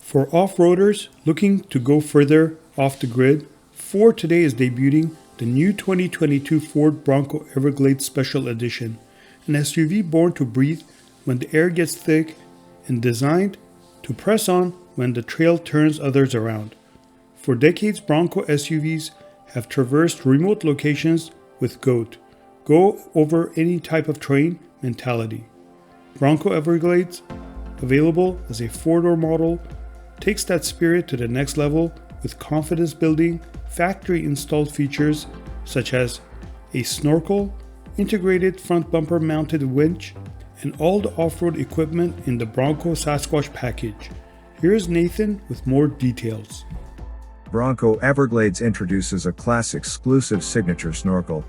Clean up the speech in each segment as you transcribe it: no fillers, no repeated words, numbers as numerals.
For off-roaders looking to go further off the grid, Ford today is debuting the new 2022 Ford Bronco Everglades Special Edition, an SUV born to breathe when the air gets thick and designed to press on when the trail turns others around. For decades, Bronco SUVs have traversed remote locations with GOAT, go over any type of terrain mentality. Bronco Everglades, available as a four-door model, takes that spirit to the next level with confidence-building, factory-installed features such as a snorkel, integrated front bumper-mounted winch, and all the off-road equipment in the Bronco Sasquatch package. Here's Nathan with more details. Bronco Everglades introduces a class-exclusive signature snorkel,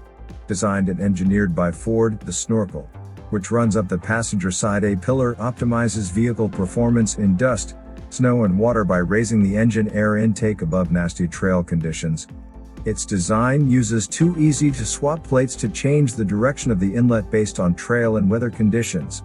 designed and engineered by Ford. The snorkel, which runs up the passenger side A-pillar, optimizes vehicle performance in dust, snow and water by raising the engine air intake above nasty trail conditions. Its design uses two easy-to-swap plates to change the direction of the inlet based on trail and weather conditions.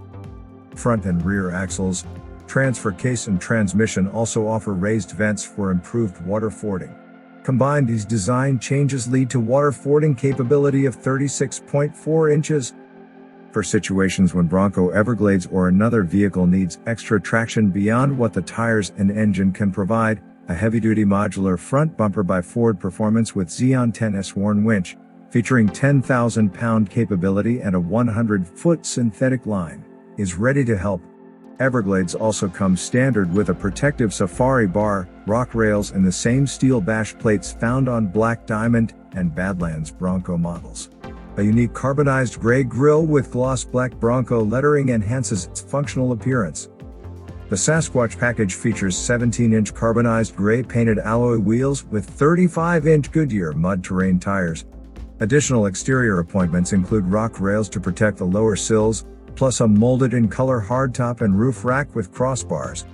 Front and rear axles, transfer case and transmission also offer raised vents for improved water fording. Combined, these design changes lead to water fording capability of 36.4 inches. For situations when Bronco Everglades or another vehicle needs extra traction beyond what the tires and engine can provide, a heavy-duty modular front bumper by Ford Performance with Xeon 10S worn winch, featuring 10,000-pound capability and a 100-foot synthetic line, is ready to help. Everglades also comes standard with a protective safari bar, rock rails and the same steel bash plates found on Black Diamond and Badlands Bronco models. A unique carbonized gray grille with gloss black Bronco lettering enhances its functional appearance. The Sasquatch package features 17-inch carbonized gray painted alloy wheels with 35-inch Goodyear mud terrain tires. Additional exterior appointments include rock rails to protect the lower sills, plus a molded-in-color hardtop and roof rack with crossbars.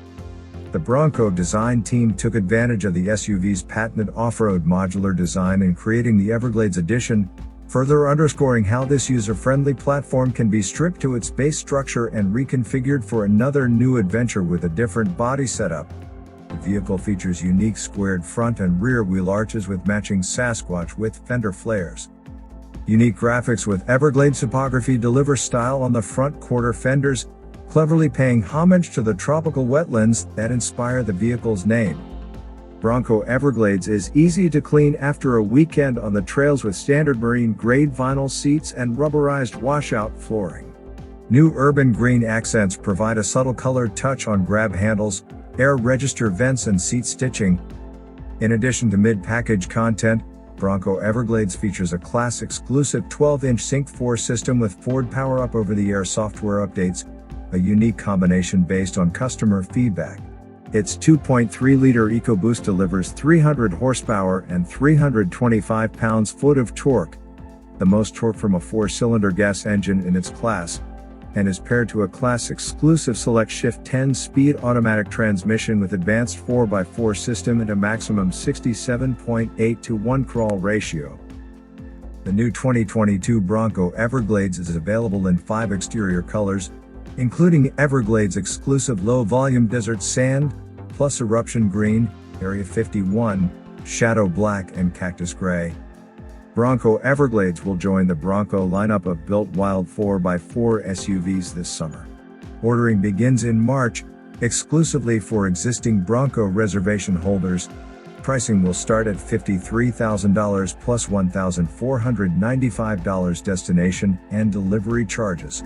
The Bronco design team took advantage of the SUV's patented off-road modular design in creating the Everglades Edition, further underscoring how this user-friendly platform can be stripped to its base structure and reconfigured for another new adventure with a different body setup. The vehicle features unique squared front and rear wheel arches with matching Sasquatch width fender flares. Unique graphics with Everglades topography deliver style on the front quarter fenders, cleverly paying homage to the tropical wetlands that inspire the vehicle's name. Bronco Everglades is easy to clean after a weekend on the trails with standard marine-grade vinyl seats and rubberized washout flooring. New urban green accents provide a subtle colored touch on grab handles, air register vents and seat stitching. In addition to mid-package content, Bronco Everglades features a class-exclusive 12-inch Sync 4 system with Ford Power-Up over-the-air software updates, a unique combination based on customer feedback. Its 2.3-liter EcoBoost delivers 300 horsepower and 325 pounds-foot of torque, the most torque from a four-cylinder gas engine in its class, and is paired to a class-exclusive Select Shift 10-speed automatic transmission with advanced 4x4 system and a maximum 67.8:1 crawl ratio. The new 2022 Bronco Everglades is available in 5 exterior colors, including Everglades exclusive low-volume desert sand, plus eruption green, area 51, shadow black and cactus gray. Bronco Everglades will join the Bronco lineup of built wild 4x4 SUVs this summer. Ordering begins in March, exclusively for existing Bronco reservation holders. Pricing will start at $53,000 plus $1,495 destination and delivery charges.